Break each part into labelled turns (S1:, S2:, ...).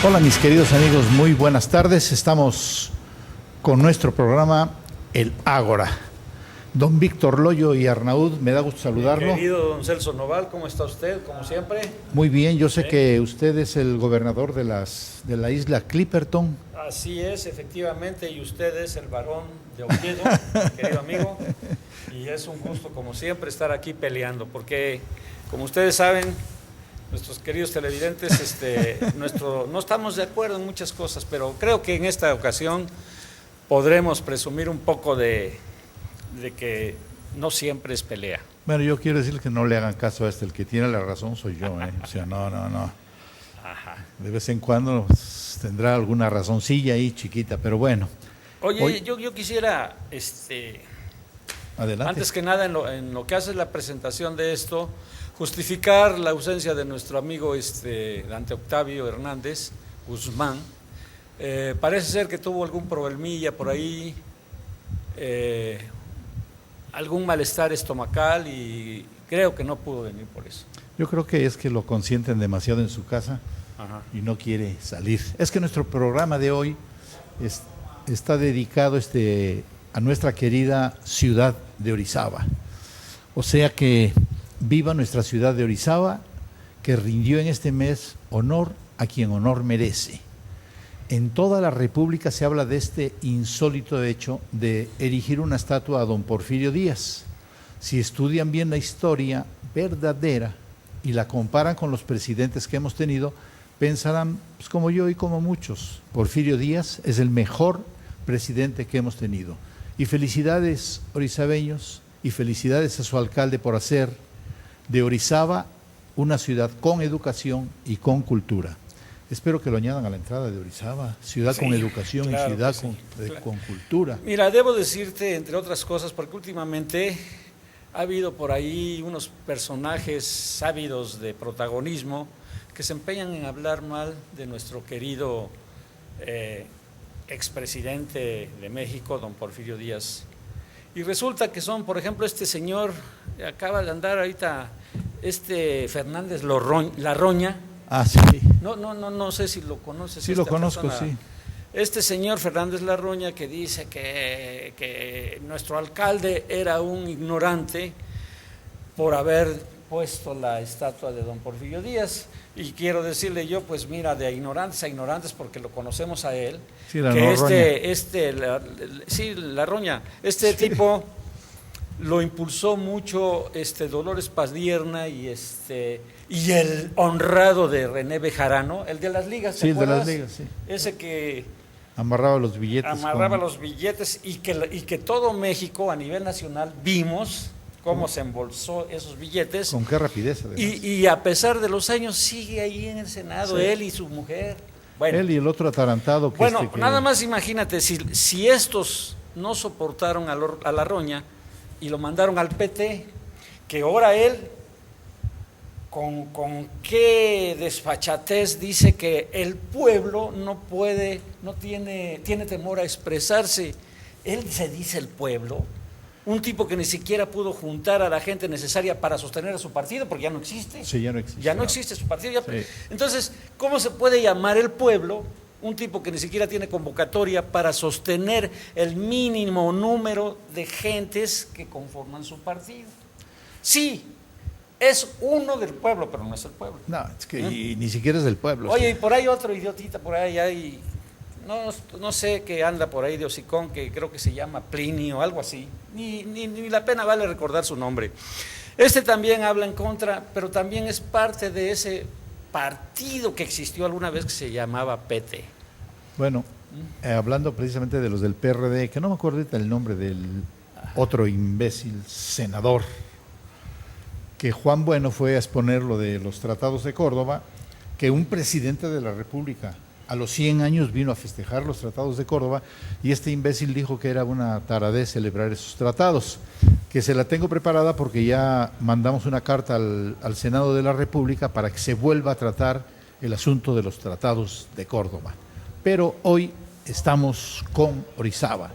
S1: Hola mis queridos amigos, muy buenas tardes. Estamos con nuestro programa El Ágora. Don Víctor Loyo y Arnaud, me da gusto saludarlo.
S2: Querido don Celso Noval, ¿cómo está usted? Como siempre.
S1: Muy bien, yo sé que usted es el gobernador de la isla Clipperton.
S2: Así es, efectivamente, y usted es el varón de Oviedo, querido amigo. Y es un gusto, como siempre, estar aquí peleando, porque, como ustedes saben, nuestros queridos televidentes, no estamos de acuerdo en muchas cosas, pero creo que en esta ocasión podremos presumir un poco de que no siempre es pelea.
S1: Bueno, yo quiero decir que no le hagan caso a el que tiene la razón soy yo, ¿eh? O sea, no.
S2: Ajá.
S1: De vez en cuando tendrá alguna razoncilla ahí chiquita, pero bueno.
S2: Oye, yo quisiera,
S1: adelante.
S2: Antes que nada, en lo que hace la presentación de esto, justificar la ausencia de nuestro amigo Dante Octavio Hernández Guzmán. Parece ser que tuvo algún problemilla por ahí, algún malestar estomacal y creo que no pudo venir por eso.
S1: Yo creo que es que lo consienten demasiado en su casa.
S2: Ajá.
S1: Y no quiere salir. Es que nuestro programa de hoy está dedicado a nuestra querida ciudad de Orizaba. O sea que viva nuestra ciudad de Orizaba, que rindió en este mes honor a quien honor merece. En toda la República se habla de este insólito hecho de erigir una estatua a don Porfirio Díaz. Si estudian bien la historia verdadera y la comparan con los presidentes que hemos tenido, pensarán, pues como yo y como muchos, Porfirio Díaz es el mejor presidente que hemos tenido. Y felicidades, orizabeños, y felicidades a su alcalde por hacer de Orizaba una ciudad con educación y con cultura. Espero que lo añadan a la entrada de Orizaba, ciudad con educación, claro, y ciudad con cultura.
S2: Mira, debo decirte, entre otras cosas, porque últimamente ha habido por ahí unos personajes ávidos de protagonismo que se empeñan en hablar mal de nuestro querido expresidente de México, don Porfirio Díaz. Y resulta que son, por ejemplo, este señor, acaba de andar ahorita, Fernández Larroña.
S1: Ah, sí.
S2: No sé si lo conoces.
S1: Sí, lo conozco,
S2: persona.
S1: Sí.
S2: Este señor Fernández Larroña que dice que nuestro alcalde era un ignorante por haber puesto la estatua de don Porfirio Díaz, y quiero decirle yo, pues mira, de ignorantes a ignorantes, porque lo conocemos a él,
S1: sí, la
S2: que Larroña, sí. Tipo lo impulsó mucho Dolores Padierna y el honrado de René Bejarano, el de las ligas, ¿te acuerdas?
S1: El de las ligas, sí.
S2: Ese que
S1: amarraba los billetes.
S2: Los billetes y que todo México a nivel nacional vimos cómo se embolsó esos billetes.
S1: Con qué rapidez.
S2: Y a pesar de los años sigue ahí en el Senado, sí. Él y su mujer.
S1: Bueno, él y el otro atarantado.
S2: Nada más imagínate, si estos no soportaron a Larroña y lo mandaron al PT, que ahora él, con qué desfachatez dice que el pueblo tiene temor a expresarse. Él se dice el pueblo. Un tipo que ni siquiera pudo juntar a la gente necesaria para sostener a su partido, porque ya no existe.
S1: Sí, ya no existe.
S2: Ya no existe su partido.
S1: Sí.
S2: Entonces, ¿cómo se puede llamar el pueblo un tipo que ni siquiera tiene convocatoria para sostener el mínimo número de gentes que conforman su partido? Sí, es uno del pueblo, pero no es el pueblo.
S1: No, es que ni siquiera es del pueblo.
S2: Oye,
S1: sí.
S2: Y por ahí otro idiotita, por ahí hay... No sé qué anda por ahí de hocicón, que creo que se llama Plinio o algo así, ni la pena vale recordar su nombre. También habla en contra, pero también es parte de ese partido que existió alguna vez que se llamaba PT.
S1: Bueno, hablando precisamente de los del PRD, que no me acuerdo ahorita el nombre del otro imbécil senador, que Juan Bueno fue a exponer lo de los tratados de Córdoba, que un presidente de la República a los 100 años vino a festejar los tratados de Córdoba, y este imbécil dijo que era una taradez celebrar esos tratados, que se la tengo preparada porque ya mandamos una carta al Senado de la República para que se vuelva a tratar el asunto de los tratados de Córdoba. Pero hoy estamos con Orizaba.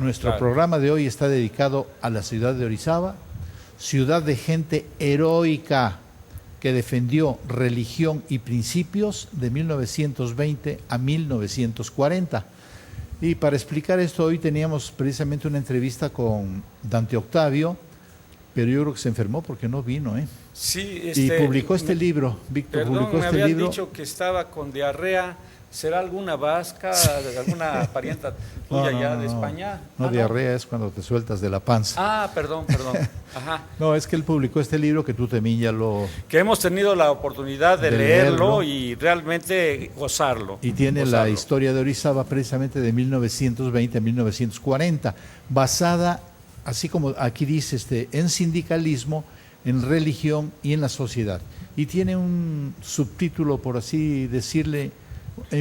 S1: Nuestro programa de hoy está dedicado a la ciudad de Orizaba, ciudad de gente heroica, que defendió religión y principios de 1920 a 1940. Y para explicar esto, hoy teníamos precisamente una entrevista con Dante Octavio, pero yo creo que se enfermó porque no vino, ¿eh?
S2: Sí,
S1: y publicó este libro, Víctor,
S2: perdón,
S1: publicó
S2: me
S1: este
S2: habían
S1: libro.
S2: dicho que estaba con diarrea. ¿Será alguna vasca, alguna parienta tuya ya de España?
S1: No, diarrea es cuando te sueltas de la panza.
S2: Ah, perdón. Ajá.
S1: No, es que él publicó este libro que tú también ya lo...
S2: Que hemos tenido la oportunidad de leerlo y realmente gozarlo.
S1: Y tiene la historia de Orizaba precisamente de 1920 a 1940, basada, así como aquí dice, en sindicalismo, en religión y en la sociedad. Y tiene un subtítulo, por así decirle,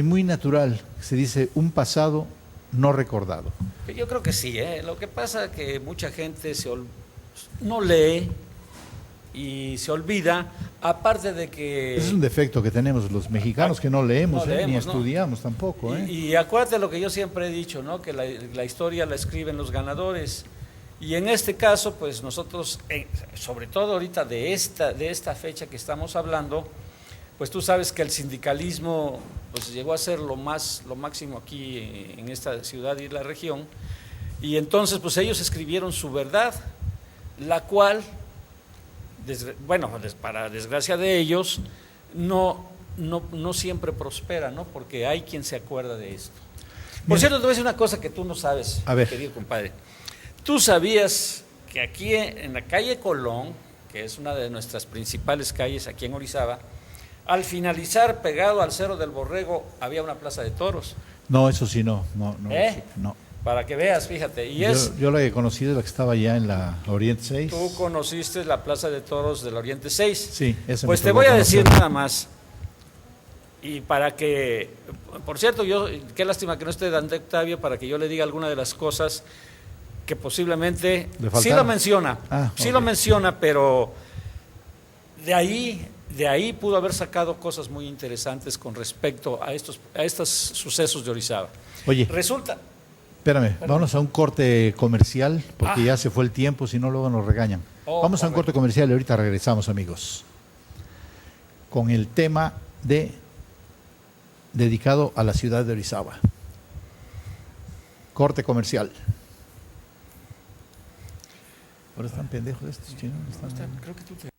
S1: muy natural, se dice un pasado no recordado.
S2: Yo creo que sí, lo que pasa es que mucha gente no lee y se olvida, aparte de que...
S1: Ese es un defecto que tenemos los mexicanos, que no leemos, ni estudiamos tampoco.
S2: Y acuérdate lo que yo siempre he dicho, ¿no? Que la historia la escriben los ganadores. Y en este caso, pues nosotros, sobre todo ahorita de esta fecha que estamos hablando, pues tú sabes que el sindicalismo pues llegó a ser lo máximo aquí en esta ciudad y la región, y entonces pues ellos escribieron su verdad, la cual, para desgracia de ellos, no siempre prospera, ¿no? Porque hay quien se acuerda de esto. Por cierto, te voy a decir una cosa que tú no sabes, querido compadre. ¿Tú sabías que aquí en la calle Colón, que es una de nuestras principales calles aquí en Orizaba, al finalizar, pegado al Cerro del Borrego, había una plaza de toros?
S1: No, eso sí, no.
S2: Para que veas, fíjate.
S1: Yo la he conocido, la que estaba allá en la Oriente 6.
S2: Tú conociste la plaza de toros del Oriente 6.
S1: Sí, esa.
S2: Pues te voy a decir nada más. Y para que, por cierto, qué lástima que no esté Dante Octavio para que yo le diga alguna de las cosas que posiblemente sí lo menciona. Sí lo menciona, pero de ahí pudo haber sacado cosas muy interesantes con respecto a estos sucesos de Orizaba.
S1: Oye,
S2: resulta...
S1: Espérame, vámonos a un corte comercial, porque ya se fue el tiempo, si no luego nos regañan. Vamos a un corte comercial y ahorita regresamos, amigos, con el tema dedicado a la ciudad de Orizaba. Corte comercial. Ahora están pendejos estos chinos.
S2: Creo que tú te...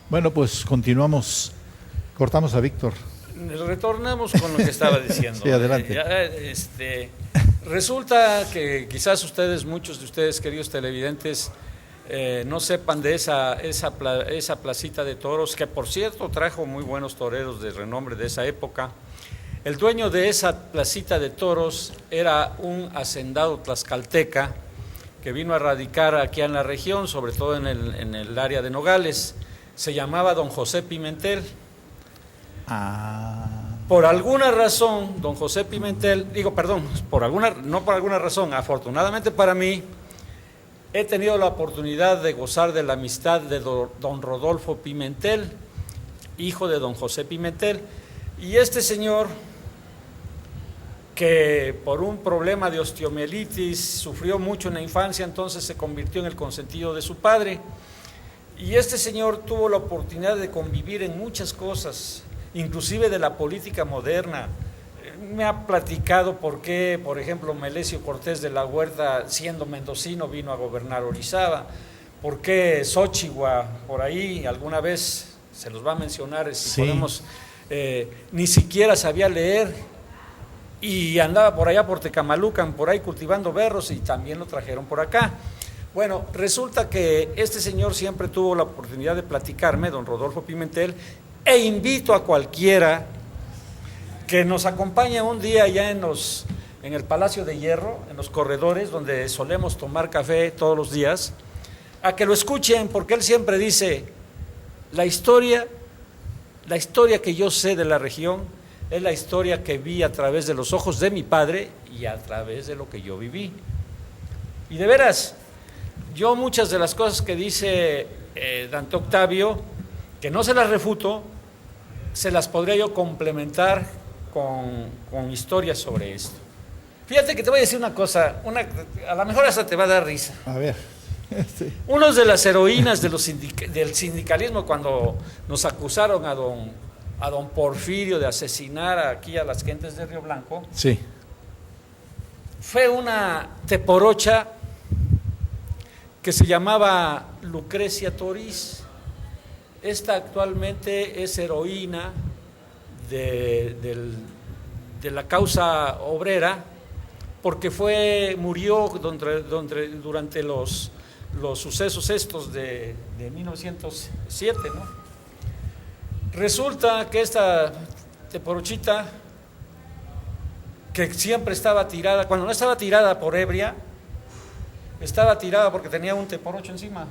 S1: Bueno, pues continuamos. Cortamos a Víctor.
S2: Retornamos con lo que estaba diciendo.
S1: Sí, adelante.
S2: Resulta que quizás muchos de ustedes, queridos televidentes, no sepan de esa placita de toros, que por cierto trajo muy buenos toreros de renombre de esa época. El dueño de esa placita de toros era un hacendado tlaxcalteca que vino a radicar aquí en la región, sobre todo en el área de Nogales. Se llamaba don José Pimentel. Por alguna razón, don José Pimentel, no por alguna razón, afortunadamente para mí, he tenido la oportunidad de gozar de la amistad de don Rodolfo Pimentel, hijo de don José Pimentel, y este señor, que por un problema de osteomielitis sufrió mucho en la infancia, entonces se convirtió en el consentido de su padre, y este señor tuvo la oportunidad de convivir en muchas cosas, inclusive de la política moderna. Me ha platicado por qué, por ejemplo, Melesio Cortés de la Huerta, siendo mendocino, vino a gobernar Orizaba, por qué Xochigua, por ahí, alguna vez se los va a mencionar, si podemos, ni siquiera sabía leer, y andaba por allá por Tecamalucan, por ahí cultivando berros, y también lo trajeron por acá. Bueno, resulta que este señor siempre tuvo la oportunidad de platicarme, don Rodolfo Pimentel, e invito a cualquiera que nos acompañe un día allá en el Palacio de Hierro, en los corredores, donde solemos tomar café todos los días, a que lo escuchen, porque él siempre dice, la historia que yo sé de la región es la historia que vi a través de los ojos de mi padre y a través de lo que yo viví. Y de veras, yo muchas de las cosas que dice Dante Octavio, que no se las refuto, se las podría yo complementar con historias sobre esto. Fíjate que te voy a decir una cosa, a lo mejor hasta te va a dar risa.
S1: A ver. Sí.
S2: Uno de las heroínas de del sindicalismo cuando nos acusaron a don Porfirio de asesinar aquí a las gentes de Río Blanco,
S1: Sí.
S2: fue una teporocha que se llamaba Lucrecia Toriz. Esta actualmente es heroína de la causa obrera, porque murió durante los sucesos estos de 1907, ¿no? Resulta que esta teporochita, que siempre estaba tirada, cuando no estaba tirada por ebria, estaba tirada porque tenía un teporocho encima.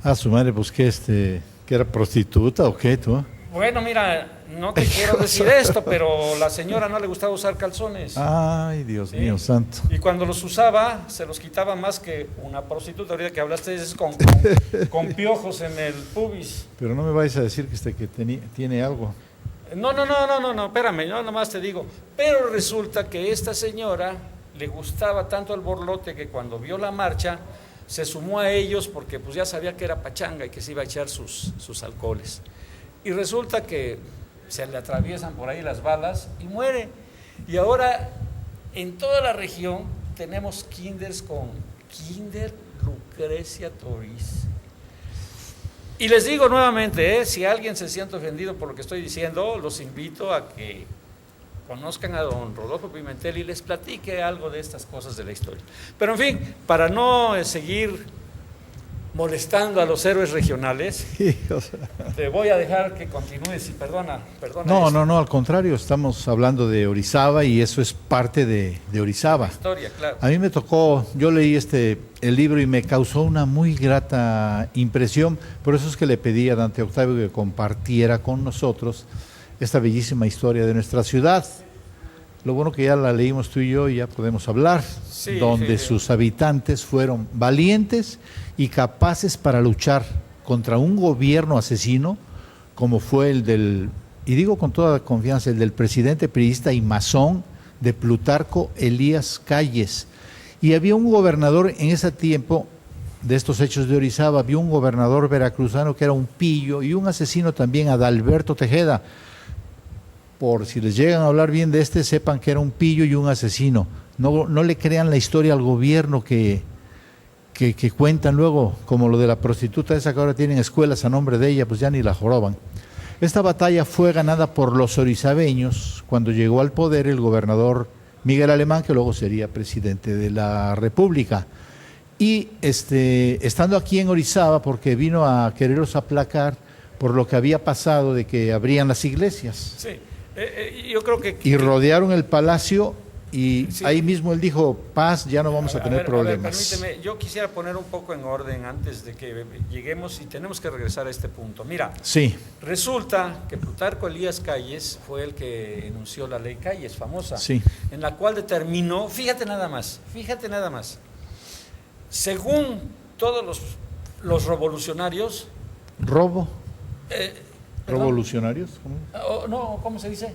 S1: Ah, su madre, pues que era prostituta o qué, tú.
S2: Bueno, mira, no te quiero decir esto, pero la señora no le gustaba usar calzones.
S1: Ay, Dios
S2: ¿sí?
S1: mío santo.
S2: Y cuando los usaba, se los quitaba más que una prostituta. Ahorita que hablaste, es con piojos en el pubis.
S1: Pero no me vais a decir que tiene algo.
S2: No, espérame, yo nomás te digo. Pero resulta que esta señora le gustaba tanto el borlote que cuando vio la marcha se sumó a ellos porque pues ya sabía que era pachanga y que se iba a echar sus alcoholes. Y resulta que se le atraviesan por ahí las balas y muere. Y ahora en toda la región tenemos kinders con Kinder Lucrecia Toriz. Y les digo nuevamente, si alguien se siente ofendido por lo que estoy diciendo, los invito a que conozcan a don Rodolfo Pimentel y les platique algo de estas cosas de la historia. Pero en fin, para no seguir molestando a los héroes regionales,
S1: Sí, o sea.
S2: te voy a dejar que continúes y perdona.
S1: No, al contrario, estamos hablando de Orizaba y eso es parte de Orizaba.
S2: Historia, claro.
S1: A mí me tocó, yo leí el libro y me causó una muy grata impresión, por eso es que le pedí a Dante Octavio que compartiera con nosotros esta bellísima historia de nuestra ciudad. Lo bueno que ya la leímos tú y yo y ya podemos hablar,
S2: Sí,
S1: donde
S2: sí.
S1: sus habitantes fueron valientes y capaces para luchar contra un gobierno asesino, como fue y digo con toda confianza, el del presidente priista y masón de Plutarco Elías Calles. Y había un gobernador en ese tiempo, de estos hechos de Orizaba, había un gobernador veracruzano que era un pillo y un asesino también, Adalberto Tejeda. Por si les llegan a hablar bien de sepan que era un pillo y un asesino. No le crean la historia al gobierno que cuentan luego, como lo de la prostituta esa que ahora tienen escuelas a nombre de ella, pues ya ni la joroban. Esta batalla fue ganada por los orizabeños cuando llegó al poder el gobernador Miguel Alemán, que luego sería presidente de la República. Y estando aquí en Orizaba, porque vino a quererlos aplacar por lo que había pasado de que abrían las iglesias.
S2: Sí, yo creo que...
S1: Y rodearon el palacio y
S2: Sí.
S1: ahí mismo él dijo, paz, ya no vamos a tener problemas.
S2: Permíteme, yo quisiera poner un poco en orden antes de que lleguemos y tenemos que regresar a este punto. Mira,
S1: Sí,
S2: resulta que Plutarco Elías Calles fue el que enunció la ley Calles, famosa,
S1: sí,
S2: en la cual determinó, fíjate nada más, según todos los revolucionarios,
S1: robo,
S2: perdón,
S1: revolucionarios,
S2: no, ¿cómo se dice?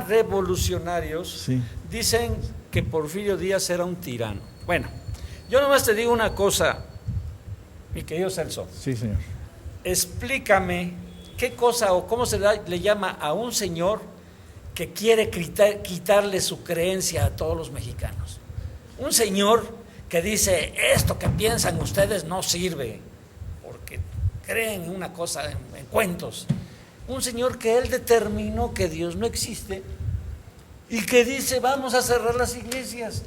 S2: Revolucionarios,
S1: Sí.
S2: dicen que Porfirio Díaz era un tirano. Bueno, yo nomás te digo una cosa, mi querido Celso,
S1: Sí, señor.
S2: explícame qué cosa o cómo le llama a un señor que quiere quitarle su creencia a todos los mexicanos. Un señor que dice, esto que piensan ustedes no sirve, porque creen en una cosa, en cuentos. Un señor que él determinó que Dios no existe y que dice, vamos a cerrar las iglesias.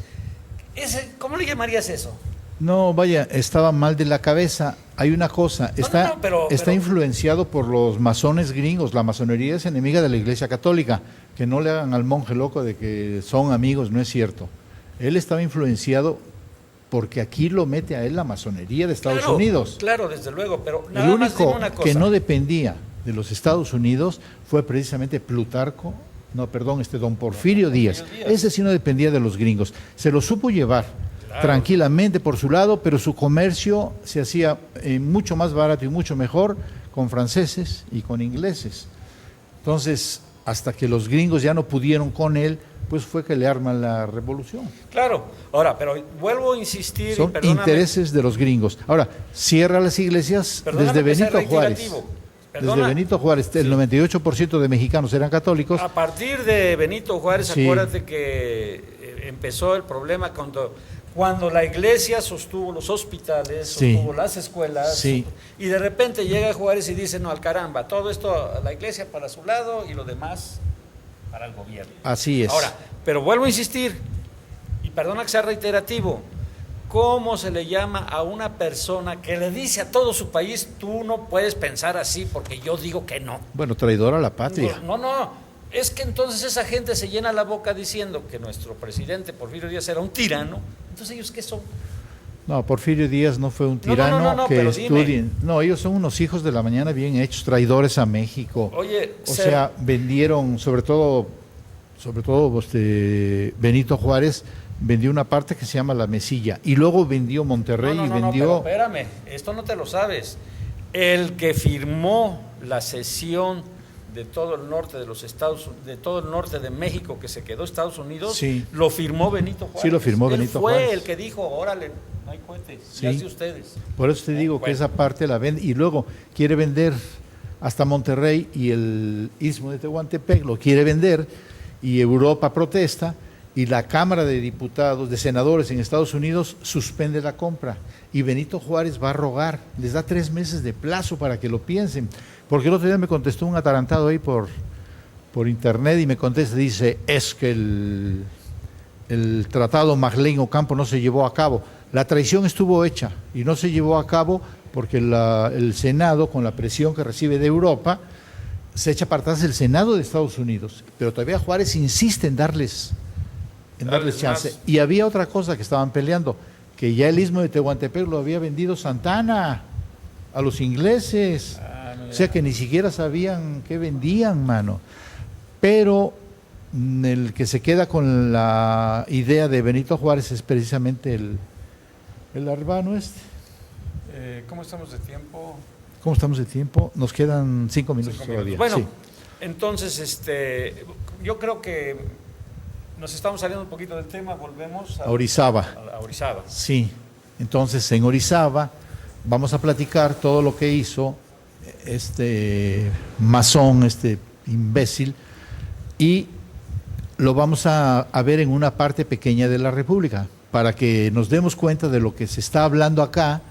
S2: ¿Cómo le llamarías eso?
S1: No, vaya, estaba mal de la cabeza. Hay una cosa, está
S2: pero-
S1: influenciado por los masones gringos. La masonería es enemiga de la Iglesia Católica. Que no le hagan al monje loco de que son amigos, no es cierto. Él estaba influenciado porque aquí lo mete a él la masonería de Estados Unidos.
S2: Claro, desde luego, pero
S1: El
S2: nada más dime
S1: único
S2: una cosa.
S1: que no dependía de los Estados Unidos fue precisamente don Porfirio Díaz.
S2: Díaz.
S1: Ese sí no dependía de los gringos. Se lo supo llevar
S2: Claro.
S1: tranquilamente por su lado, pero su comercio se hacía mucho más barato y mucho mejor con franceses y con ingleses. Entonces, hasta que los gringos ya no pudieron con él, pues fue que le arman la revolución.
S2: Claro, ahora, pero vuelvo a insistir.
S1: Son intereses de los gringos. Ahora, cierra las iglesias desde Benito Juárez. Desde Benito Juárez, el 98% de mexicanos eran católicos.
S2: A partir de Benito Juárez, acuérdate que empezó el problema cuando la iglesia sostuvo los hospitales, sostuvo las escuelas, y de repente llega Juárez y dice, no, al caramba, todo esto a la iglesia para su lado y lo demás para el gobierno.
S1: Así es.
S2: Ahora, pero vuelvo a insistir, y perdona que sea reiterativo, ¿cómo se le llama a una persona que le dice a todo su país, tú no puedes pensar así porque yo digo que no?
S1: Bueno, traidor a la patria.
S2: No, es que entonces esa gente se llena la boca diciendo que nuestro presidente Porfirio Díaz era un tirano. Entonces, ¿ellos qué son?
S1: No, Porfirio Díaz no fue un tirano que estudien. No, ellos son unos hijos de la mañana bien hechos, traidores a México.
S2: Oye,
S1: o sea, vendieron, sobre todo Benito Juárez vendió una parte que se llama La Mesilla y luego vendió Monterrey y vendió.
S2: No, pero espérame, esto no te lo sabes. El que firmó la cesión de todo el norte de los de todo el norte de México que se quedó Estados Unidos, lo firmó Benito Juárez.
S1: Sí, lo firmó Benito Juárez.
S2: Él fue el que dijo, órale, no hay cohetes, ya de ustedes.
S1: Por eso te digo que esa parte la vende y luego quiere vender hasta Monterrey y el Istmo de Tehuantepec lo quiere vender y Europa protesta y la Cámara de Diputados, de Senadores en Estados Unidos suspende la compra y Benito Juárez va a rogar, les da 3 meses de plazo para que lo piensen. Porque el otro día me contestó un atarantado ahí por internet y me contesta, dice, es que el tratado Marlene Ocampo no se llevó a cabo. La traición estuvo hecha y no se llevó a cabo porque el Senado, con la presión que recibe de Europa, se echa para atrás el Senado de Estados Unidos. Pero todavía Juárez insiste en darles chance. Más. Y había otra cosa que estaban peleando, que ya el Istmo de Tehuantepec lo había vendido Santa Anna a los ingleses. O sea que ni siquiera sabían qué vendían, mano. Pero el que se queda con la idea de Benito Juárez es precisamente el Arbano este.
S2: ¿Cómo estamos de tiempo?
S1: ¿Cómo estamos de tiempo? Nos quedan 5 minutos todavía.
S2: Bueno, entonces yo creo que nos estamos saliendo un poquito del tema, volvemos
S1: a Orizaba.
S2: A Orizaba.
S1: Sí, entonces en Orizaba vamos a platicar todo lo que hizo este masón, este imbécil, y lo vamos a ver en una parte pequeña de la República, para que nos demos cuenta de lo que se está hablando acá.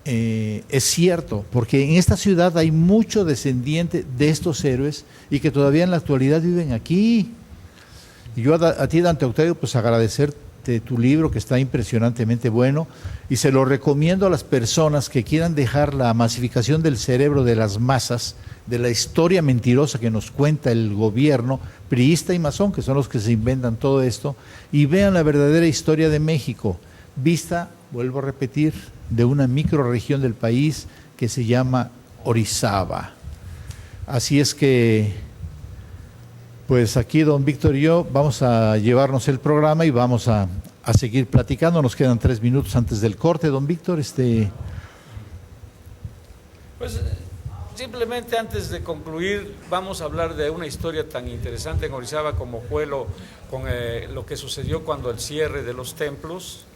S1: Es cierto, porque en esta ciudad hay mucho descendiente de estos héroes y que todavía en la actualidad viven aquí. Y yo a ti, Dante Octavio, pues agradecerte tu libro, que está impresionantemente bueno, y se lo recomiendo a las personas que quieran dejar la masificación del cerebro de las masas, de la historia mentirosa que nos cuenta el gobierno priista y masón, que son los que se inventan todo esto, y vean la verdadera historia de México, vista, vuelvo a repetir, de una microrregión del país que se llama Orizaba. Así es que, pues aquí don Víctor y yo vamos a llevarnos el programa y vamos a seguir platicando. Nos quedan 3 minutos antes del corte, don Víctor.
S2: Pues simplemente antes de concluir, vamos a hablar de una historia tan interesante en Orizaba como fue lo que sucedió cuando el cierre de los templos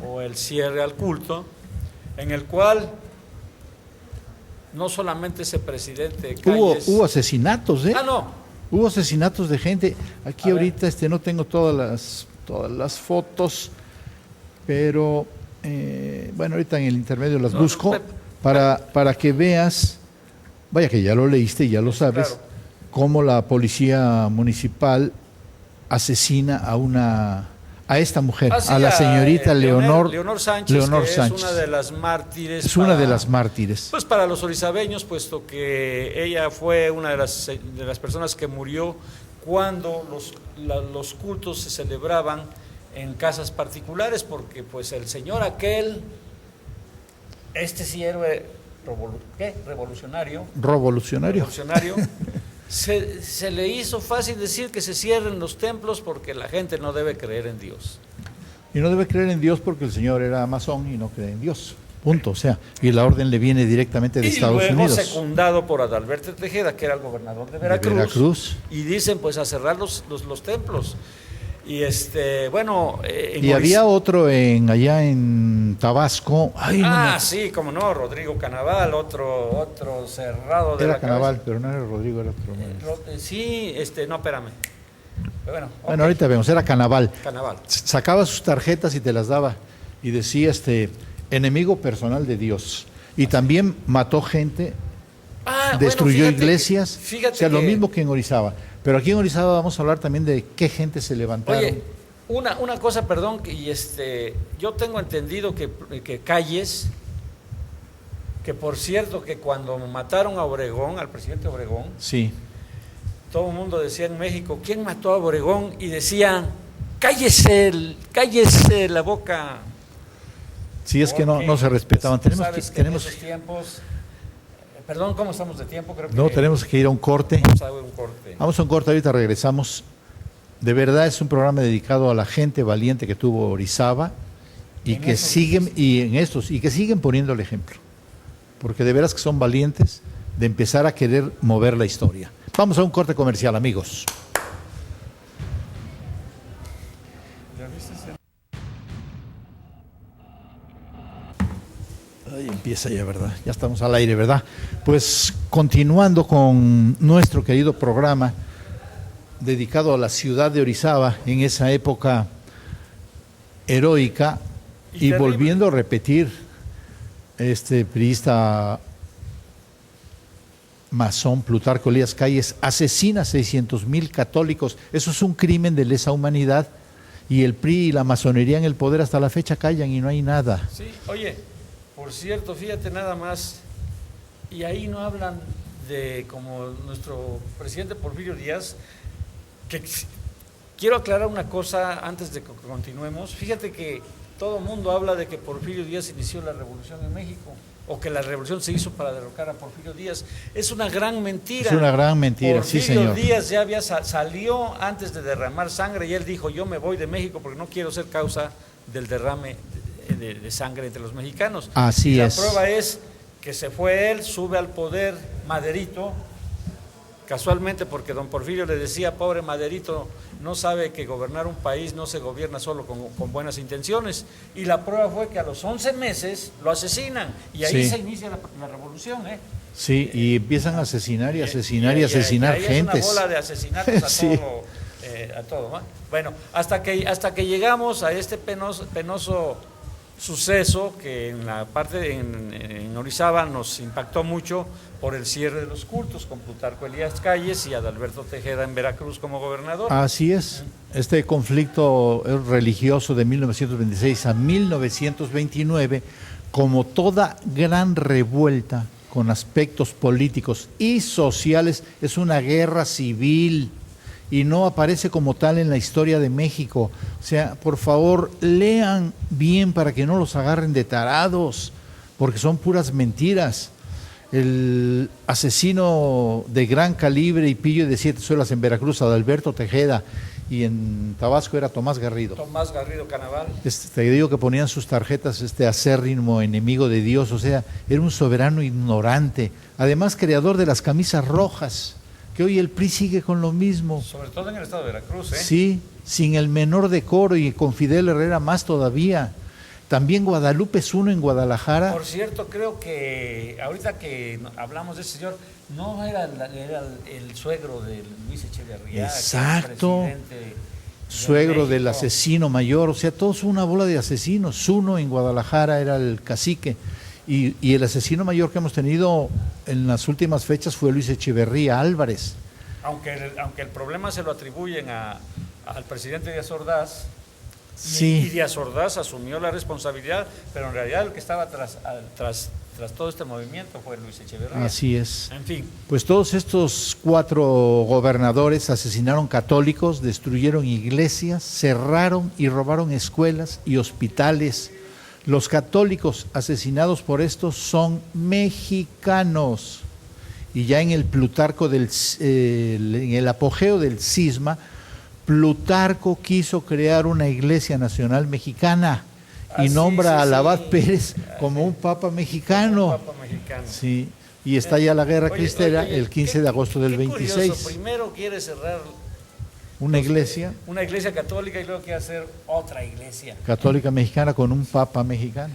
S2: o el cierre al culto, en el cual no solamente ese presidente Calles...
S1: Hubo asesinatos, ¿eh?
S2: No.
S1: Hubo asesinatos de gente. Aquí ahorita no tengo todas las fotos, pero bueno, ahorita en el intermedio las busco para que veas, vaya que ya lo leíste y ya lo sabes, claro, cómo la policía municipal asesina a esta mujer, a la señorita Leonor Sánchez,
S2: es una de las mártires.
S1: Es una de las mártires.
S2: Pues para los orizabeños, puesto que ella fue una de las personas que murió cuando los cultos se celebraban en casas particulares, porque pues el señor aquel, sí héroe revolucionario, se le hizo fácil decir que se cierren los templos porque la gente no debe creer en Dios.
S1: Y no debe creer en Dios porque el señor era masón y no cree en Dios. Punto. O sea, y la orden le viene directamente de Estados
S2: luego
S1: Unidos.
S2: secundado por Adalberto Tejeda, que era el gobernador de Veracruz. Y dicen pues a cerrar los templos. Y bueno,
S1: y había otro allá en Tabasco.
S2: Sí, como no, Rodrigo Canaval, otro cerrado de
S1: era
S2: la
S1: Canaval,
S2: cabeza.
S1: pero no era Rodrigo, era otro.
S2: Sí, no, espérame. Bueno,
S1: okay. Ahorita vemos, era Canaval.
S2: Canaval.
S1: Sacaba sus tarjetas y te las daba. Y decía, enemigo personal de Dios. Y también mató gente, destruyó iglesias.
S2: Fíjate
S1: o sea, lo mismo que en Orizaba. Pero aquí en Orizaba vamos a hablar también de qué gente se levantaron.
S2: Oye, una cosa, perdón, y yo tengo entendido que Calles, que por cierto que cuando mataron a Obregón, al presidente Obregón,
S1: sí,
S2: todo el mundo decía en México, ¿quién mató a Obregón? Y decían, cállese la boca.
S1: Sí, es que no se respetaban.
S2: Tenemos en esos tiempos. Perdón, ¿cómo estamos de tiempo? Creo que
S1: tenemos que ir a un corte. Vamos a un corte, ahorita regresamos. De verdad es un programa dedicado a la gente valiente que tuvo Orizaba y que siguen poniendo el ejemplo. Porque de veras que son valientes de empezar a querer mover la historia. Vamos a un corte comercial, amigos. Ahí empieza ya, ¿verdad? Ya estamos al aire, ¿verdad? Pues continuando con nuestro querido programa dedicado a la ciudad de Orizaba en esa época heroica y volviendo a repetir, priista masón Plutarco Elías Calles asesina a 600,000 católicos. Eso es un crimen de lesa humanidad y el PRI y la masonería en el poder hasta la fecha callan y no hay nada.
S2: Sí, oye, por cierto, fíjate nada más, y ahí no hablan de como nuestro presidente Porfirio Díaz, que quiero aclarar una cosa antes de que continuemos. Fíjate que todo el mundo habla de que Porfirio Díaz inició la revolución en México, o que la revolución se hizo para derrocar a Porfirio Díaz. Es una gran mentira.
S1: Es una gran mentira, sí, señor.
S2: Porfirio Díaz ya salió antes de derramar sangre y él dijo, yo me voy de México porque no quiero ser causa del derrame de sangre entre los mexicanos.
S1: Así es.
S2: La prueba es que se fue él, sube al poder Maderito, casualmente porque don Porfirio le decía, pobre Maderito, no sabe que gobernar un país no se gobierna solo con buenas intenciones. Y la prueba fue que a los 11 meses lo asesinan y ahí se inicia la revolución.
S1: Sí, y empiezan a asesinar y asesinar gentes.
S2: Es una bola de asesinatos a todo. ¿no? Bueno, hasta que llegamos a este penoso suceso que en la parte en Orizaba nos impactó mucho por el cierre de los cultos con Plutarco Elías Calles y Adalberto Tejeda en Veracruz como gobernador.
S1: Así es, este conflicto religioso de 1926 a 1929, como toda gran revuelta con aspectos políticos y sociales, es una guerra civil y no aparece como tal en la historia de México. O sea, por favor, lean bien para que no los agarren de tarados, porque son puras mentiras. El asesino de gran calibre y pillo de 7 suelas en Veracruz, Adalberto Tejeda, y en Tabasco era Tomás Garrido.
S2: Tomás Garrido Canaval.
S1: Te digo que ponían sus tarjetas, acérrimo enemigo de Dios, o sea, era un soberano ignorante, además creador de las camisas rojas, que hoy el PRI sigue con lo mismo.
S2: Sobre todo en el estado de Veracruz,
S1: Sí, sin el menor decoro y con Fidel Herrera más todavía. También Guadalupe Zuno en Guadalajara.
S2: Por cierto, creo que ahorita que hablamos de ese señor, no era el suegro de Luis Echeverría.
S1: Exacto. Suegro del asesino mayor, o sea, todos una bola de asesinos. Zuno en Guadalajara era el cacique. Y el asesino mayor que hemos tenido en las últimas fechas fue Luis Echeverría Álvarez.
S2: Aunque el problema se lo atribuyen al presidente Díaz Ordaz,
S1: sí.
S2: Y Díaz Ordaz asumió la responsabilidad, pero en realidad el que estaba tras todo este movimiento fue Luis Echeverría.
S1: Así es.
S2: En fin.
S1: Pues todos estos 4 gobernadores asesinaron católicos, destruyeron iglesias, cerraron y robaron escuelas y hospitales. Los católicos asesinados por estos son mexicanos. Y ya en el Plutarco en el apogeo del cisma, Plutarco quiso crear una iglesia nacional mexicana y nombra al Abad
S2: sí.
S1: Pérez como un papa mexicano.
S2: Un papa mexicano.
S1: Sí, y está ya la guerra
S2: Oye,
S1: cristera
S2: oye,
S1: el 15 de agosto del
S2: qué
S1: 26.
S2: Curioso. Primero quiere cerrar
S1: Una iglesia
S2: una iglesia católica y luego quiere hacer otra iglesia.
S1: católica mexicana con un papa mexicano.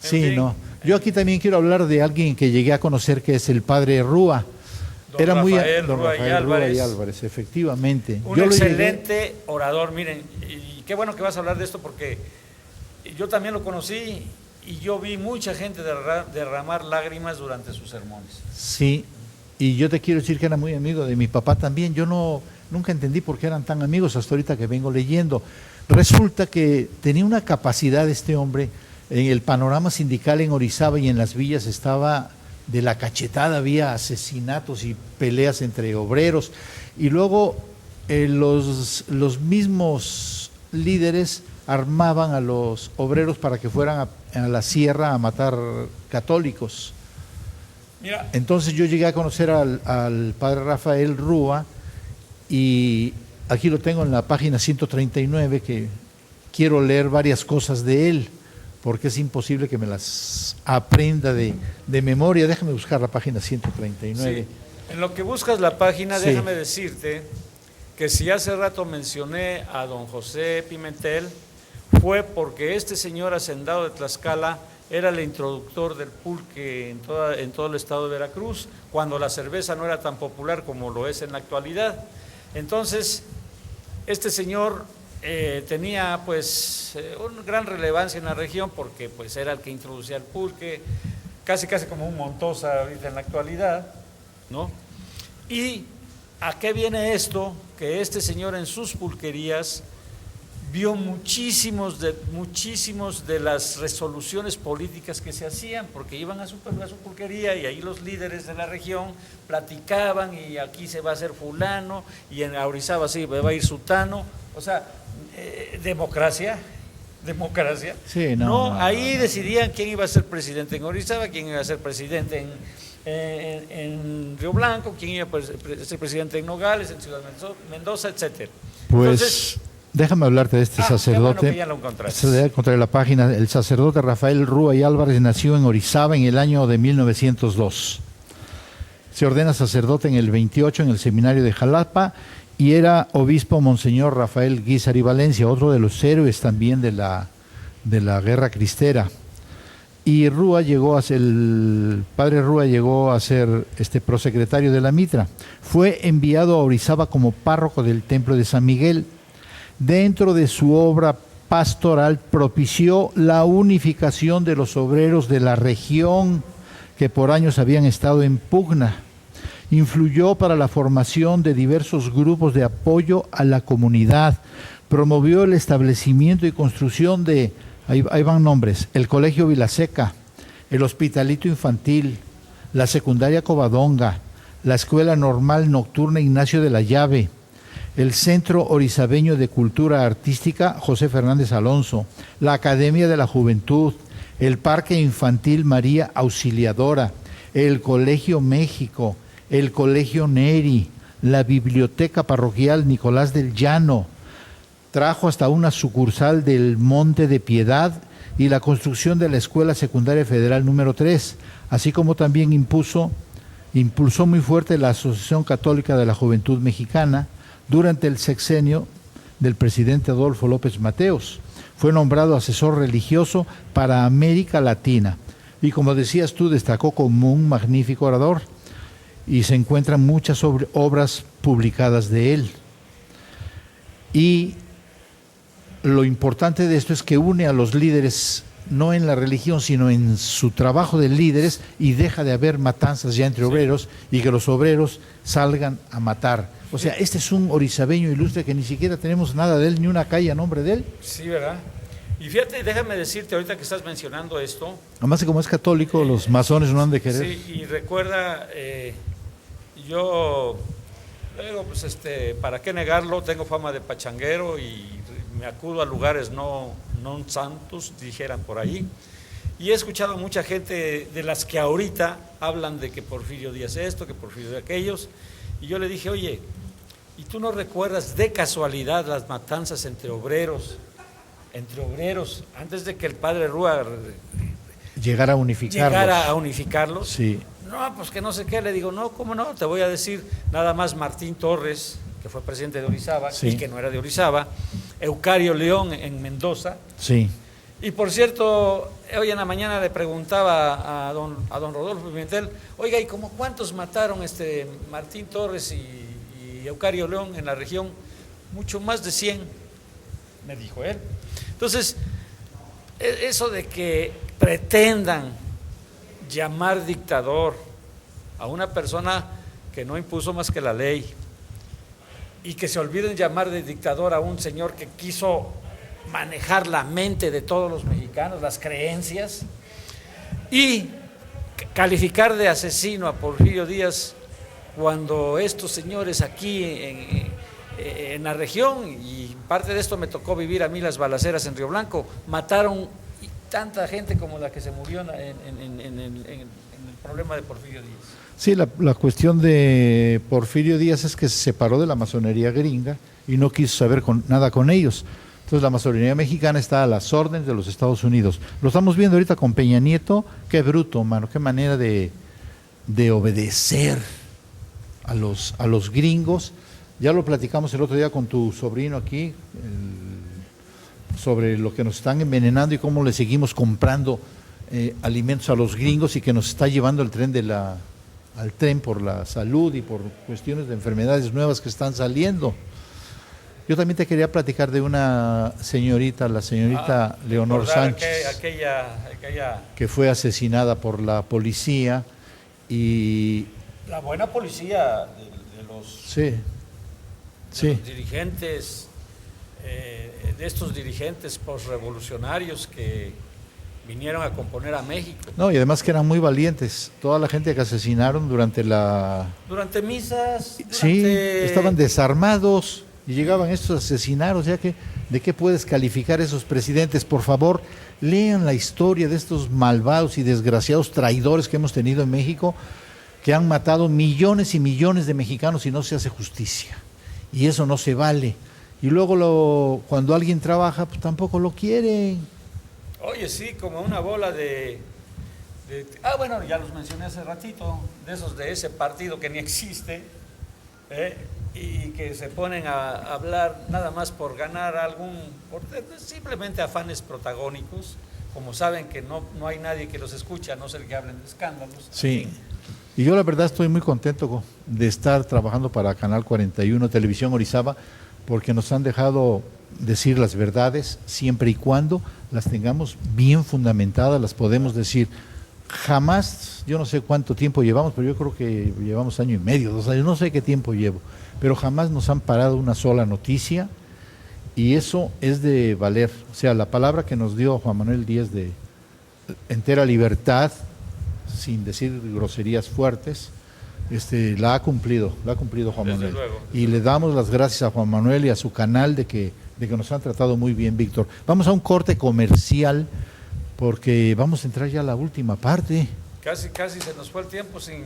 S1: Sí,
S2: fin.
S1: no. Yo aquí también quiero hablar de alguien que llegué a conocer, que es el padre Rúa.
S2: Don Rafael Rúa y Álvarez.
S1: Efectivamente.
S2: Un
S1: Yo lo llegué-
S2: excelente orador, miren, y qué bueno que vas a hablar de esto porque yo también lo conocí y yo vi mucha gente derramar lágrimas durante sus sermones.
S1: Sí, y yo te quiero decir que era muy amigo de mi papá también. Yo nunca entendí por qué eran tan amigos hasta ahorita que vengo leyendo. Resulta que tenía una capacidad este hombre. En el panorama sindical en Orizaba y en las villas estaba de la cachetada, había asesinatos y peleas entre obreros. Y luego los mismos líderes armaban a los obreros para que fueran a la sierra a matar católicos.
S2: Mira,
S1: Entonces yo llegué a conocer al padre Rafael Rúa y aquí lo tengo en la página 139, que quiero leer varias cosas de él, porque es imposible que me las aprenda de memoria. Déjame buscar la página 139.
S2: sí, en lo que buscas la página,
S1: Sí.
S2: déjame decirte que si hace rato mencioné a don José Pimentel, fue porque este señor hacendado de Tlaxcala era el introductor del pulque en todo el estado de Veracruz, cuando la cerveza no era tan popular como lo es en la actualidad. Entonces, este señor tenía pues una gran relevancia en la región porque pues era el que introducía el pulque, casi como un Montosa ahorita en la actualidad, ¿no? ¿Y a qué viene esto? Que este señor en sus pulquerías vio muchísimos de las resoluciones políticas que se hacían, porque iban a su pulquería y ahí los líderes de la región platicaban y aquí se va a hacer fulano y en Orizaba sí va a ir sutano, o sea, democracia.
S1: Sí,
S2: Ahí decidían quién iba a ser presidente en Orizaba, quién iba a ser presidente en Río Blanco, quién iba a ser presidente en Nogales, en Ciudad Mendoza, etcétera.
S1: Pues
S2: Entonces,
S1: déjame hablarte de este sacerdote.
S2: qué bueno que ya lo encontraste.
S1: Se le encontré la página. El sacerdote Rafael Rúa y Álvarez nació en Orizaba en el año de 1902. Se ordena sacerdote en el 28 en el seminario de Jalapa y era obispo Monseñor Rafael Guízar y Valencia, otro de los héroes también de la guerra cristera. Y el padre Rúa llegó a ser prosecretario de la Mitra. Fue enviado a Orizaba como párroco del templo de San Miguel. Dentro de su obra pastoral propició la unificación de los obreros de la región que por años habían estado en pugna. Influyó para la formación de diversos grupos de apoyo a la comunidad. Promovió el establecimiento y construcción de, ahí van nombres, el Colegio Vilaseca, el Hospitalito Infantil, la Secundaria Covadonga, la Escuela Normal Nocturna Ignacio de la Llave, el Centro Orizabeño de Cultura Artística José Fernández Alonso, la Academia de la Juventud, el Parque Infantil María Auxiliadora, el Colegio México, el Colegio Neri, la Biblioteca Parroquial Nicolás del Llano. Trajo hasta una sucursal del Monte de Piedad y la construcción de la Escuela Secundaria Federal número 3, así como también impulsó muy fuerte la Asociación Católica de la Juventud Mexicana durante el sexenio del presidente Adolfo López Mateos. Fue nombrado asesor religioso para América Latina y, como decías tú, destacó como un magnífico orador y se encuentran muchas obras publicadas de él. Y lo importante de esto es que une a los líderes, no en la religión, sino en su trabajo de líderes, y deja de haber matanzas ya entre obreros y que los obreros salgan a matar. O sea, este es un orizabeño ilustre que ni siquiera tenemos nada de él, ni una calle a nombre de él.
S2: Sí, ¿verdad? Y fíjate, déjame decirte ahorita que estás mencionando esto.
S1: Además que como es católico, los masones no han de querer.
S2: Sí, y recuerda, yo luego, pues ¿para qué negarlo? Tengo fama de pachanguero y me acudo a lugares no santos, dijeran por ahí. Y he escuchado a mucha gente de las que ahorita hablan de que Porfirio Díaz esto, que Porfirio de aquellos. Y yo le dije, oye, ¿y tú no recuerdas de casualidad las matanzas entre obreros entre obreros, antes de que el padre Rúa
S1: Llegar a unificarlos.
S2: llegara a unificarlos.
S1: Sí.
S2: No, pues que no sé qué, le digo, no, ¿cómo no? Te voy a decir nada más Martín Torres, que fue presidente de Orizaba,
S1: Sí.
S2: y que no era de Orizaba, Eucario León en Mendoza.
S1: Sí.
S2: Y por cierto, hoy en la mañana le preguntaba a don Rodolfo Pimentel, oiga, ¿y cómo cuántos mataron Martín Torres y Eucario León en la región? Mucho más de 100, me dijo él. Entonces, eso de que pretendan llamar dictador a una persona que no impuso más que la ley y que se olviden llamar de dictador a un señor que quiso manejar la mente de todos los mexicanos, las creencias, y calificar de asesino a Porfirio Díaz cuando estos señores aquí en la región, y parte de esto me tocó vivir a mí las balaceras en Río Blanco, mataron tanta gente como la que se murió en el problema de Porfirio Díaz.
S1: Sí, la cuestión de Porfirio Díaz es que se separó de la masonería gringa y no quiso saber nada con ellos. Entonces la masonería mexicana está a las órdenes de los Estados Unidos. Lo estamos viendo ahorita con Peña Nieto. Qué bruto, mano, qué manera de obedecer a los gringos. Ya lo platicamos el otro día con tu sobrino aquí, sobre lo que nos están envenenando y cómo le seguimos comprando alimentos a los gringos y que nos está llevando el tren al tren por la salud y por cuestiones de enfermedades nuevas que están saliendo. Yo también te quería platicar de una señorita, la señorita Leonor Sánchez,
S2: aquella
S1: que fue asesinada por la policía y...
S2: La buena policía de los,
S1: Sí, sí.
S2: los dirigentes, de estos dirigentes posrevolucionarios que vinieron a componer a México.
S1: No, y además que eran muy valientes. Toda la gente que asesinaron durante
S2: misas,
S1: Sí, estaban desarmados y llegaban estos a asesinar. O sea que, ¿de qué puedes calificar esos presidentes? Por favor, lean la historia de estos malvados y desgraciados traidores que hemos tenido en México, que han matado millones y millones de mexicanos y no se hace justicia. Y eso no se vale. Y luego cuando alguien trabaja, pues tampoco lo quieren.
S2: Oye, sí, como una bola bueno, ya los mencioné hace ratito, de ese partido que ni existe, y que se ponen a hablar nada más por ganar simplemente afanes protagónicos, como saben que no hay nadie que los escucha, a no ser que hablen de escándalos.
S1: Sí. Y yo la verdad estoy muy contento de estar trabajando para Canal 41, Televisión Orizaba, porque nos han dejado decir las verdades siempre y cuando las tengamos bien fundamentadas, las podemos decir. Jamás, yo no sé cuánto tiempo llevamos, pero yo creo que llevamos 1 año y medio, 2 años, no sé qué tiempo llevo, pero jamás nos han parado una sola noticia y eso es de valer. O sea, la palabra que nos dio Juan Manuel Díaz de entera libertad, sin decir groserías fuertes, la ha cumplido Juan
S2: Desde
S1: Manuel.
S2: luego.
S1: Y le damos las gracias a Juan Manuel y a su canal de que nos han tratado muy bien, Víctor. Vamos a un corte comercial porque vamos a entrar ya a la última parte.
S2: Casi se nos fue el tiempo sin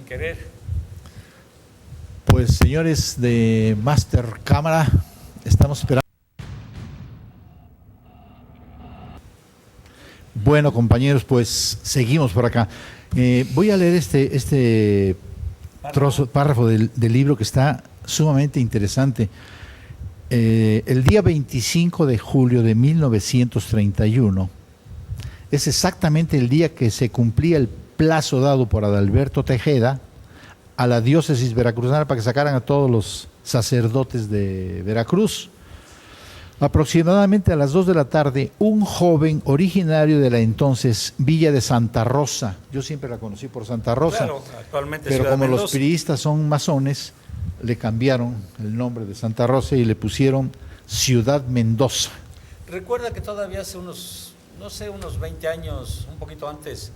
S2: querer.
S1: Pues señores de Master Cámara, estamos esperando. Bueno, compañeros, pues seguimos por acá. Voy a leer este párrafo del libro que está sumamente interesante. El día 25 de julio de 1931 es exactamente el día que se cumplía el plazo dado por Adalberto Tejeda a la diócesis veracruzana para que sacaran a todos los sacerdotes de Veracruz. Aproximadamente a las 2 de la tarde, un joven originario de la entonces Villa de Santa Rosa, yo siempre la conocí por Santa Rosa,
S2: Claro, actualmente
S1: pero
S2: Ciudad
S1: como
S2: Mendoza.
S1: los priistas son masones, le cambiaron el nombre de Santa Rosa y le pusieron Ciudad Mendoza.
S2: Recuerda que todavía hace unos 20 años, un poquito antes,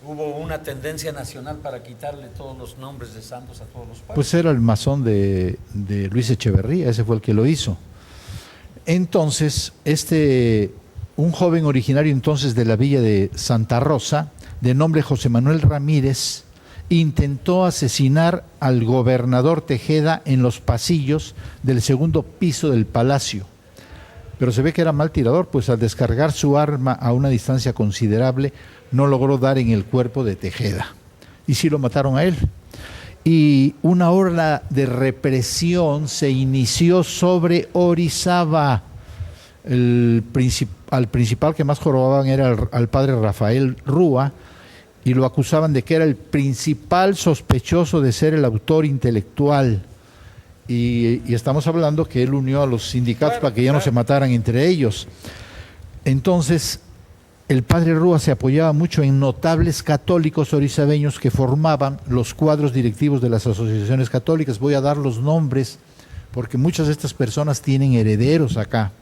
S2: hubo una tendencia nacional para quitarle todos los nombres de santos a todos los pueblos.
S1: Pues era el masón de Luis Echeverría, ese fue el que lo hizo. Entonces, un joven originario entonces de la villa de Santa Rosa, de nombre José Manuel Ramírez, intentó asesinar al gobernador Tejeda en los pasillos del segundo piso del palacio. pero se ve que era mal tirador, pues al descargar su arma a una distancia considerable no logró dar en el cuerpo de Tejeda. Y sí lo mataron a él. Y una ola de represión se inició sobre Orizaba. Al principal que más jorobaban era al padre Rafael Rúa, y lo acusaban de que era el principal sospechoso de ser el autor intelectual. Y estamos hablando que él unió a los sindicatos para que ya no se mataran entre ellos. Entonces, el padre Rúa se apoyaba mucho en notables católicos orizabeños que formaban los cuadros directivos de las asociaciones católicas. Voy a dar los nombres porque muchas de estas personas tienen herederos acá.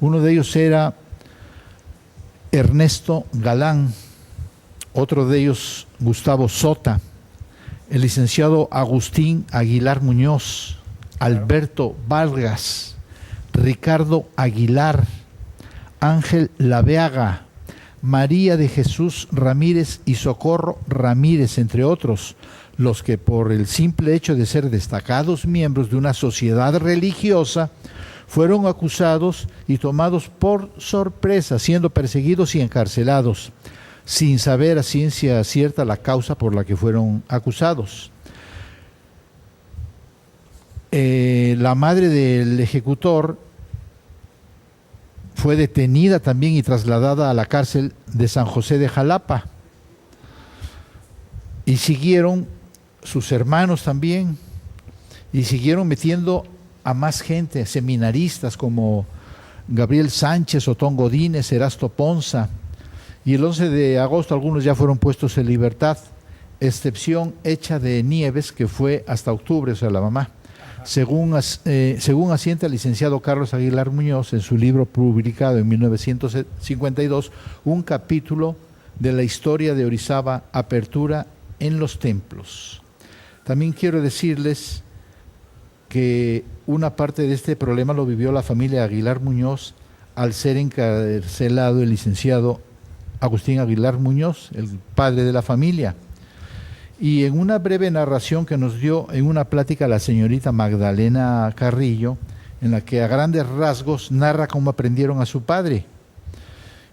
S1: Uno de ellos era Ernesto Galán, otro de ellos Gustavo Sota, el licenciado Agustín Aguilar Muñoz, Alberto Vargas, Ricardo Aguilar, Ángel Laveaga, María de Jesús Ramírez y Socorro Ramírez, entre otros, los que por el simple hecho de ser destacados miembros de una sociedad religiosa fueron acusados y tomados por sorpresa, siendo perseguidos y encarcelados, sin saber a ciencia cierta la causa por la que fueron acusados. La madre del ejecutor fue detenida también y trasladada a la cárcel de San José de Jalapa. Y siguieron sus hermanos también, y siguieron metiendo a más gente, seminaristas como Gabriel Sánchez, Otón Godínez, Erasto Ponza. Y el 11 de agosto algunos ya fueron puestos en libertad, excepción hecha de Nieves, que fue hasta octubre, o sea, la mamá. Según asienta el licenciado Carlos Aguilar Muñoz en su libro publicado en 1952, un capítulo de la historia de Orizaba, Apertura en los Templos. También quiero decirles que una parte de este problema lo vivió la familia Aguilar Muñoz al ser encarcelado el licenciado Agustín Aguilar Muñoz, el padre de la familia. Y en una breve narración que nos dio en una plática la señorita Magdalena Carrillo, en la que a grandes rasgos narra cómo aprendieron a su padre.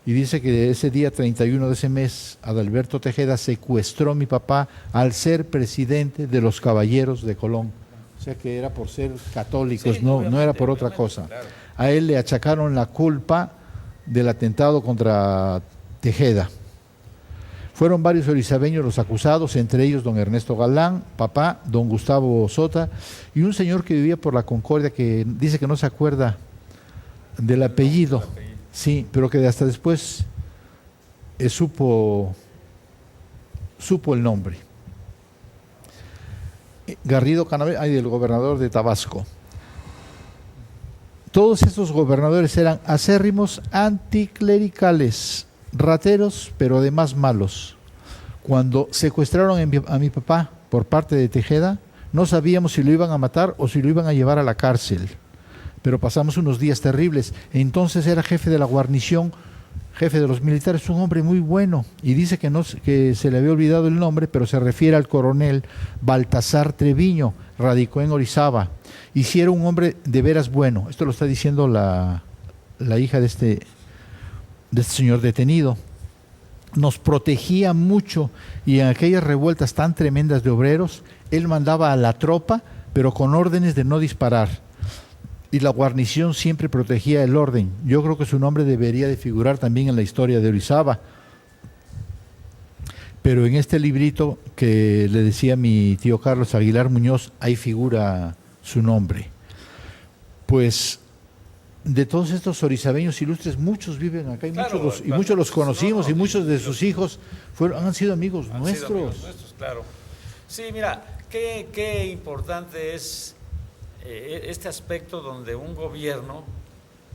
S1: Y dice que ese día 31 de ese mes, Adalberto Tejeda secuestró a mi papá al ser presidente de los Caballeros de Colón. O sea que era por ser católicos, sí, no era por otra cosa. Claro. A él le achacaron la culpa del atentado contra Tejeda. Fueron varios orizabeños los acusados, entre ellos don Ernesto Galán, papá, don Gustavo Sota, y un señor que vivía por la Concordia que dice que no se acuerda del apellido, sí, pero que hasta después supo el nombre. Garrido Canabé, del gobernador de Tabasco. Todos estos gobernadores eran acérrimos anticlericales, rateros, pero además malos. Cuando secuestraron a mi papá por parte de Tejeda, no sabíamos si lo iban a matar o si lo iban a llevar a la cárcel, pero pasamos unos días terribles. Entonces era jefe de la guarnición, jefe de los militares, un hombre muy bueno, y dice que se le había olvidado el nombre, pero se refiere al coronel Baltasar Treviño, radicó en Orizaba, y si era un hombre de veras bueno. Esto lo está diciendo la hija de este señor detenido. Nos protegía mucho, y en aquellas revueltas tan tremendas de obreros, él mandaba a la tropa, pero con órdenes de no disparar, y la guarnición siempre protegía el orden. Yo creo que su nombre debería de figurar también en la historia de Orizaba, pero en este librito que le decía mi tío Carlos Aguilar Muñoz, ahí figura su nombre. Pues de todos estos orizabeños ilustres, muchos viven acá, y claro, muchos los conocimos, y muchos de sus hijos han sido amigos nuestros.
S2: Claro. Sí, mira, qué importante es este aspecto donde un gobierno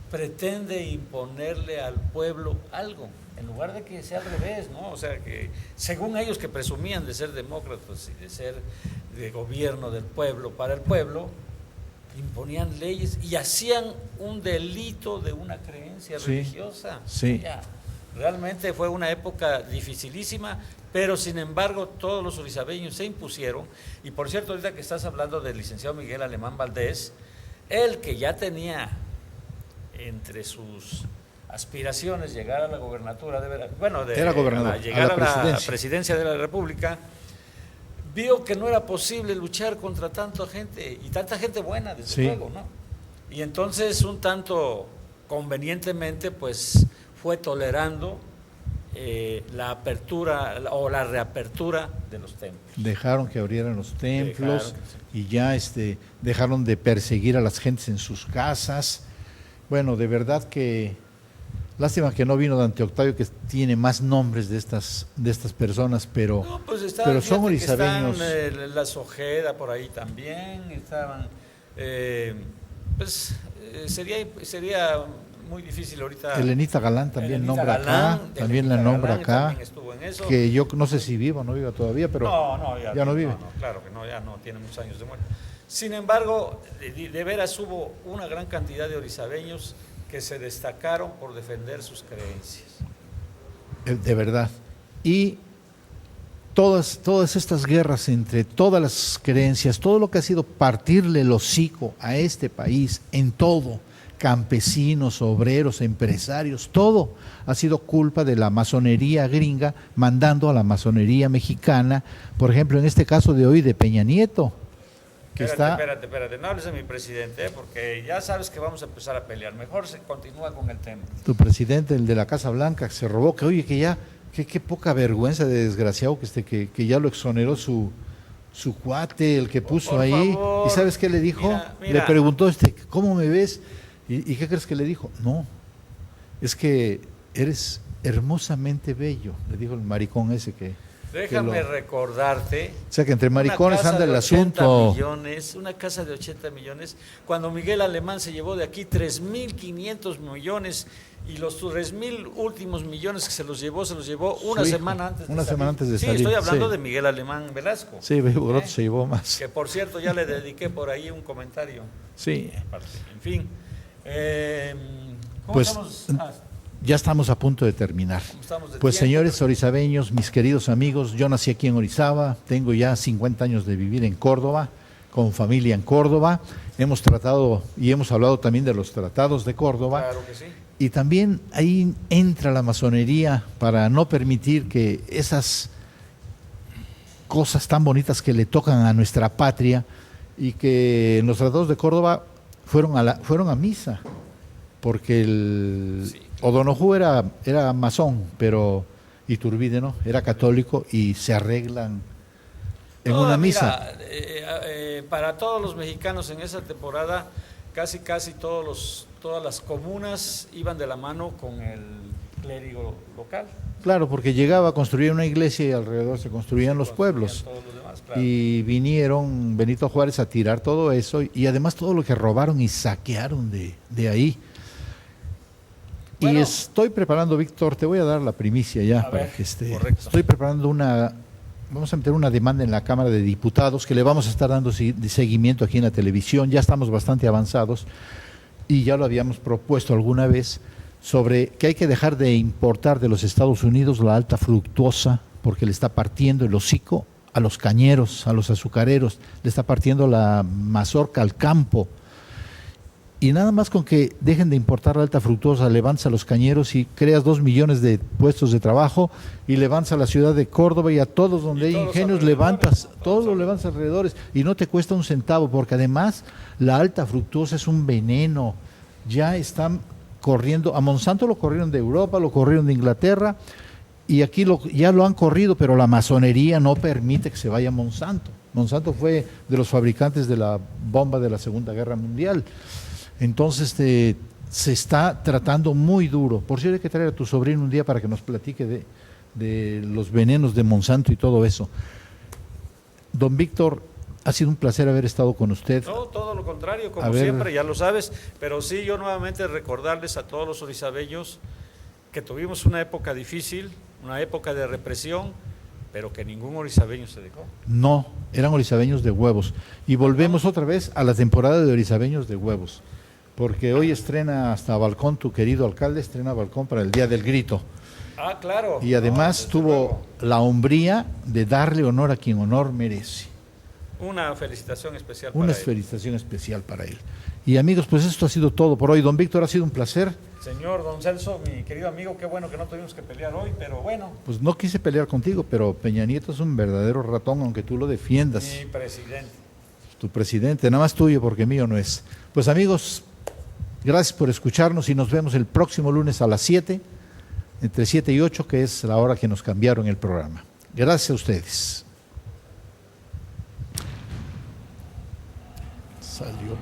S2: pretende imponerle al pueblo algo, en lugar de que sea al revés, ¿no? O sea, que según ellos, que presumían de ser demócratas y de ser de gobierno del pueblo para el pueblo, imponían leyes y hacían un delito de una creencia religiosa.
S1: Sí.
S2: Ya, realmente fue una época dificilísima, pero sin embargo todos los orizabeños se impusieron. Y por cierto, ahorita que estás hablando del licenciado Miguel Alemán Valdés, él que ya tenía entre sus aspiraciones llegar a la gobernatura,
S1: era gobernador,
S2: llegar a la presidencia de la República, vio que no era posible luchar contra tanta gente, y tanta gente buena, desde luego, ¿no? Y entonces, un tanto convenientemente, pues fue tolerando la apertura o la reapertura de los templos.
S1: Dejaron que abrieran los templos y ya dejaron de perseguir a las gentes en sus casas. Bueno, de verdad que lástima que no vino Dante Octavio, que tiene más nombres de estas personas, pero,
S2: no, pues
S1: pero son orizabeños.
S2: Las Ojeda por ahí también estaban. Sería muy difícil ahorita.
S1: Elenita Galán también nombra acá, también la nombra acá, que yo no sé si viva o no viva todavía, pero ya no vive.
S2: No, claro que no, ya no, tiene muchos años de muerte. Sin embargo, de veras hubo una gran cantidad de orizabeños que se destacaron por defender sus creencias.
S1: De verdad. Y todas estas guerras entre todas las creencias, todo lo que ha sido partirle el hocico a este país en todo, campesinos, obreros, empresarios, todo ha sido culpa de la masonería gringa mandando a la masonería mexicana, por ejemplo, en este caso de hoy de Peña Nieto.
S2: Espérate, no hables de mi presidente, porque ya sabes que vamos a empezar a pelear. Mejor se continúa con el tema.
S1: Tu presidente, el de la Casa Blanca, que se robó, que oye, que ya, qué poca vergüenza de desgraciado que ya lo exoneró su cuate, el que puso ahí.
S2: Favor.
S1: ¿Y sabes qué le dijo?
S2: Mira.
S1: Le preguntó, ¿cómo me ves? ¿Y qué crees que le dijo? No, es que eres hermosamente bello, le dijo el maricón ese que...
S2: Déjame recordarte.
S1: O sea que entre maricones anda el asunto.
S2: Una casa de 80 millones, cuando Miguel Alemán se llevó de aquí 3.500 millones y los 3.000 últimos millones que se los llevó una semana antes de salir.
S1: Sí, estoy
S2: hablando de Miguel Alemán Velasco.
S1: Sí, Broto se llevó más.
S2: Que por cierto ya le dediqué por ahí un comentario.
S1: Sí.
S2: En fin. ¿Cómo
S1: pues,
S2: estamos?
S1: Ya estamos a punto de terminar. Pues señores orizabeños, mis queridos amigos, yo nací aquí en Orizaba, tengo ya 50 años de vivir en Córdoba, con familia en Córdoba. Hemos tratado y hemos hablado también de los tratados de Córdoba.
S2: Claro que sí.
S1: Y también ahí entra la masonería para no permitir que esas cosas tan bonitas que le tocan a nuestra patria y que en los tratados de Córdoba fueron a misa, porque O'Donoghue era masón, pero Iturbide no, era católico y se arreglan en una misa.
S2: Para todos los mexicanos en esa temporada, casi todas las comunas iban de la mano con el clérigo local.
S1: Claro, porque llegaba a construir una iglesia y alrededor se construían los pueblos.
S2: Todos los demás, claro.
S1: Y vinieron Benito Juárez a tirar todo eso y además todo lo que robaron y saquearon de ahí. Bueno, y estoy preparando, Víctor, te voy a dar la primicia ya para que
S2: correcto.
S1: Estoy preparando vamos a meter una demanda en la Cámara de Diputados que le vamos a estar dando seguimiento aquí en la televisión. Ya estamos bastante avanzados y ya lo habíamos propuesto alguna vez sobre que hay que dejar de importar de los Estados Unidos la alta fructuosa porque le está partiendo el hocico a los cañeros, a los azucareros, le está partiendo la mazorca al campo. Y nada más con que dejen de importar la alta fructuosa, levantas a los cañeros y creas 2 millones de puestos de trabajo y levantas a la ciudad de Córdoba y a todos donde hay ingenios levantas, todos los levantas alrededores y no te cuesta un centavo, porque además la alta fructuosa es un veneno. Ya están corriendo, a Monsanto lo corrieron de Europa, lo corrieron de Inglaterra y aquí ya lo han corrido, pero la masonería no permite que se vaya a Monsanto. Monsanto fue de los fabricantes de la bomba de la Segunda Guerra Mundial. Entonces se está tratando muy duro. Por cierto, hay que traer a tu sobrino un día para que nos platique de los venenos de Monsanto y todo eso. Don Víctor, ha sido un placer haber estado con usted.
S2: No, todo lo contrario, como siempre, ya lo sabes. Pero sí, yo nuevamente recordarles a todos los orizabeños que tuvimos una época difícil, una época de represión, pero que ningún orizabeño se dejó. No,
S1: eran orizabeños de huevos. Y volvemos otra vez a la temporada de orizabeños de huevos. Porque hoy estrena hasta balcón, tu querido alcalde, estrena balcón para el Día del Grito.
S2: Ah, claro.
S1: Y además tuvo la hombría de darle honor a quien honor merece.
S2: Una felicitación especial
S1: Una
S2: para él.
S1: felicitación especial para él. Y amigos, pues esto ha sido todo por hoy. Don Víctor, ha sido un placer.
S2: Señor don Celso, mi querido amigo, qué bueno que no tuvimos que pelear hoy, pero bueno.
S1: Pues no quise pelear contigo, pero Peña Nieto es un verdadero ratón, aunque tú lo defiendas.
S2: Mi presidente.
S1: Tu presidente, nada más tuyo porque mío no es. Pues amigos, gracias por escucharnos y nos vemos el próximo lunes a las 7, entre 7 y 8, que es la hora que nos cambiaron el programa. Gracias a ustedes. Salió.